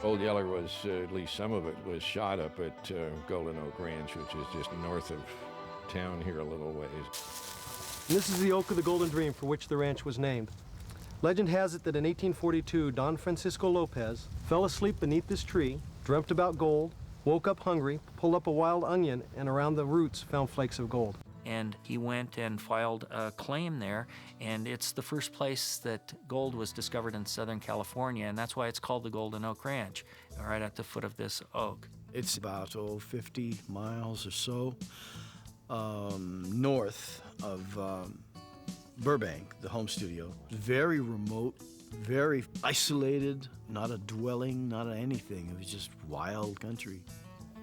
Old Yeller was, at least some of it, was shot up at Golden Oak Ranch, which is just north of town here a little ways. And this is the Oak of the Golden Dream for which the ranch was named. Legend has it that in 1842, Don Francisco Lopez fell asleep beneath this tree, dreamt about gold, woke up hungry, pulled up a wild onion, and around the roots found flakes of gold. And he went and filed a claim there, and it's the first place that gold was discovered in Southern California, and that's why it's called the Golden Oak Ranch, right at the foot of this oak. It's about 50 miles or so north of Burbank, the home studio. Very remote, very isolated, not a dwelling, not anything. It was just wild country.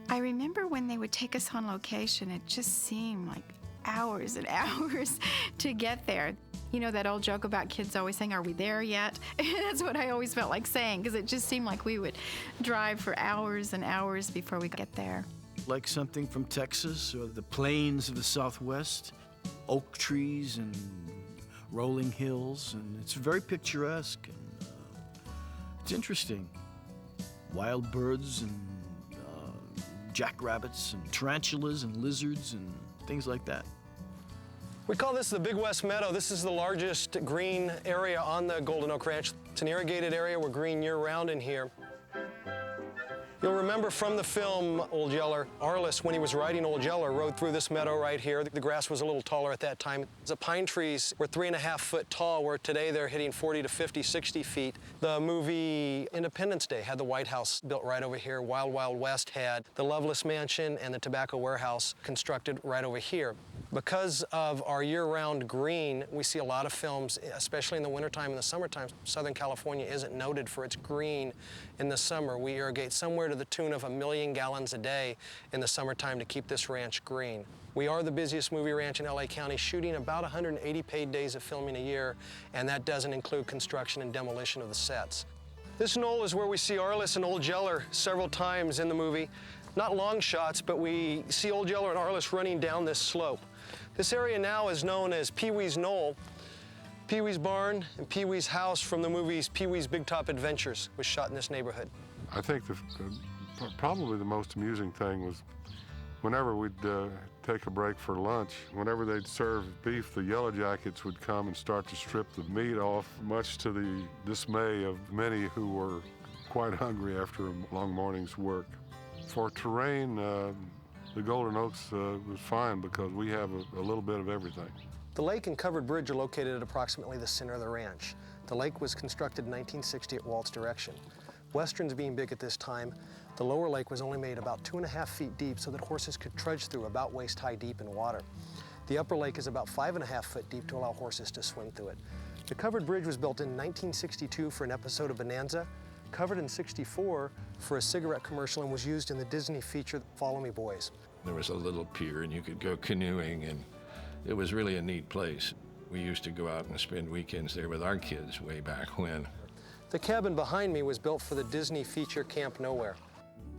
I remember when they would take us on location, it just seemed like hours and hours to get there. You know that old joke about kids always saying, "Are we there yet?" That's what I always felt like saying, because it just seemed like we would drive for hours and hours before we get there. Like something from Texas or the plains of the Southwest, oak trees and rolling hills, and it's very picturesque, and it's interesting. Wild birds and jackrabbits and tarantulas and lizards and things like that. We call this the Big West Meadow. This is the largest green area on the Golden Oak Ranch. It's an irrigated area. We're green year-round in here. You'll remember from the film Old Yeller, Arliss, when he was riding Old Yeller, rode through this meadow right here. The grass was a little taller at that time. The pine trees were 3.5 foot tall, where today they're hitting 40 to 50, 60 feet. The movie Independence Day had the White House built right over here. Wild Wild West had the Lovelace Mansion and the Tobacco Warehouse constructed right over here. Because of our year-round green, we see a lot of films, especially in the wintertime and the summertime. Southern California isn't noted for its green in the summer. We irrigate somewhere to the tune of 1 million gallons a day in the summertime to keep this ranch green. We are the busiest movie ranch in LA County, shooting about 180 paid days of filming a year, and that doesn't include construction and demolition of the sets. This knoll is where we see Arliss and Old Yeller several times in the movie. Not long shots, but we see Old Yeller and Arliss running down this slope. This area now is known as Pee Wee's Knoll. Pee Wee's barn and Pee Wee's house from the movies Pee Wee's Big Top Adventures was shot in this neighborhood. I think probably the most amusing thing was whenever we'd take a break for lunch, whenever they'd serve beef, the Yellow Jackets would come and start to strip the meat off, much to the dismay of many who were quite hungry after a long morning's work. For terrain, the Golden Oaks was fine because we have a little bit of everything. The lake and covered bridge are located at approximately the center of the ranch. The lake was constructed in 1960 at Walt's direction. Westerns being big at this time, the lower lake was only made about 2.5 feet deep so that horses could trudge through about waist-high deep in water. The upper lake is about 5.5 foot deep to allow horses to swim through it. The covered bridge was built in 1962 for an episode of Bonanza, covered in '64 for a cigarette commercial, and was used in the Disney feature Follow Me Boys. There was a little pier and you could go canoeing, and it was really a neat place. We used to go out and spend weekends there with our kids way back when. The cabin behind me was built for the Disney feature Camp Nowhere.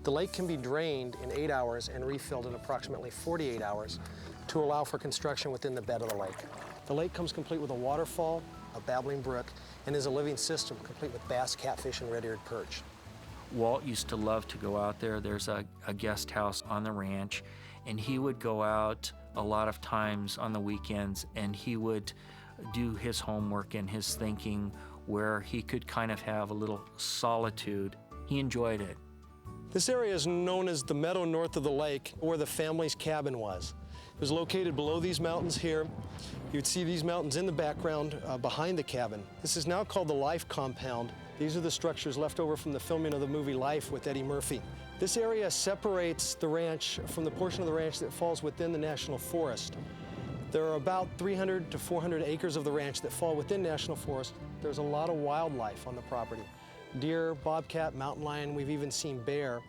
The lake can be drained in 8 hours and refilled in approximately 48 hours to allow for construction within the bed of the lake. The lake comes complete with a waterfall, a babbling brook, and is a living system complete with bass, catfish, and red-eared perch. Walt used to love to go out there. There's a guest house on the ranch, and he would go out a lot of times on the weekends, and he would do his homework and his thinking where he could kind of have a little solitude. He enjoyed it. This area is known as the meadow north of the lake, where the family's cabin was. It was located below these mountains here. You'd see these mountains in the background behind the cabin. This is now called the Life Compound. These are the structures left over from the filming of the movie Life with Eddie Murphy. This area separates the ranch from the portion of the ranch that falls within the National Forest. There are about 300 to 400 acres of the ranch that fall within National Forest. There's a lot of wildlife on the property. Deer, bobcat, mountain lion, we've even seen bear.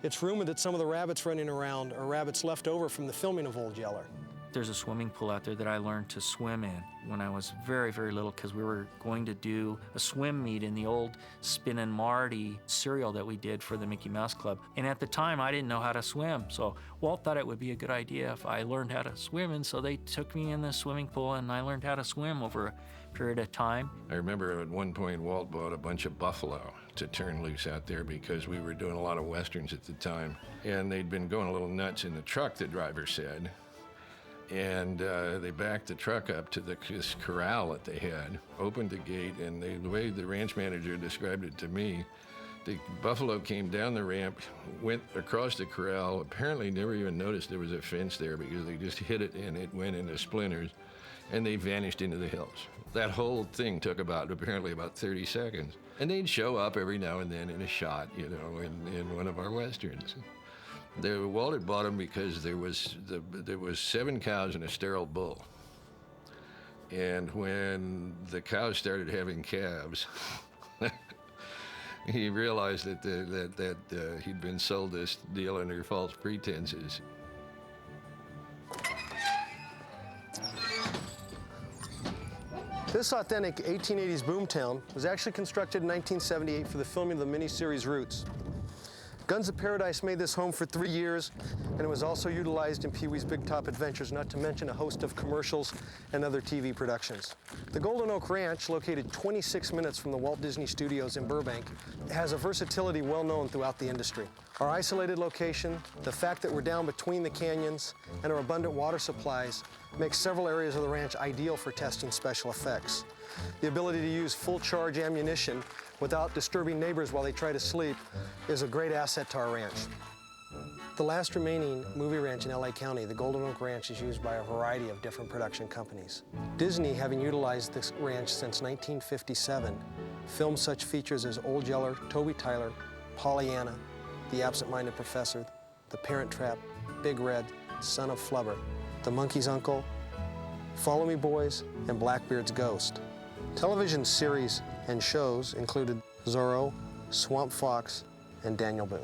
It's rumored that some of the rabbits running around are rabbits left over from the filming of Old Yeller. There's a swimming pool out there that I learned to swim in when I was very, very little, because we were going to do a swim meet in the old Spin' Marty cereal that we did for the Mickey Mouse Club. And at the time, I didn't know how to swim, so Walt thought it would be a good idea if I learned how to swim, and so they took me in the swimming pool, and I learned how to swim over a period of time. I remember at one point Walt bought a bunch of buffalo. to turn loose out there because we were doing a lot of westerns at the time. And they'd been going a little nuts in the truck, the driver said. And they backed the truck up to this corral that they had, opened the gate, and the way the ranch manager described it to me, the buffalo came down the ramp, went across the corral, apparently never even noticed there was a fence there because they just hit it and it went into splinters, and they vanished into the hills. That whole thing took apparently about 30 seconds. And they'd show up every now and then in a shot, you know, in one of our westerns. Walt had bought them because there was 7 cows and a sterile bull. And when the cows started having calves, he realized that he'd been sold this deal under false pretenses. This authentic 1880s boomtown was actually constructed in 1978 for the filming of the miniseries Roots. Guns of Paradise made this home for 3 years, and it was also utilized in Pee-wee's Big Top Adventures, not to mention a host of commercials and other TV productions. The Golden Oak Ranch, located 26 minutes from the Walt Disney Studios in Burbank, has a versatility well known throughout the industry. Our isolated location, the fact that we're down between the canyons, and our abundant water supplies makes several areas of the ranch ideal for testing special effects. The ability to use full charge ammunition without disturbing neighbors while they try to sleep is a great asset to our ranch. The last remaining movie ranch in LA County, the Golden Oak Ranch, is used by a variety of different production companies. Disney, having utilized this ranch since 1957, filmed such features as Old Yeller, Toby Tyler, Pollyanna, The Absent-Minded Professor, The Parent Trap, Big Red, Son of Flubber, The Monkey's Uncle, Follow Me Boys, and Blackbeard's Ghost. Television series and shows included Zorro, Swamp Fox, and Daniel Boone.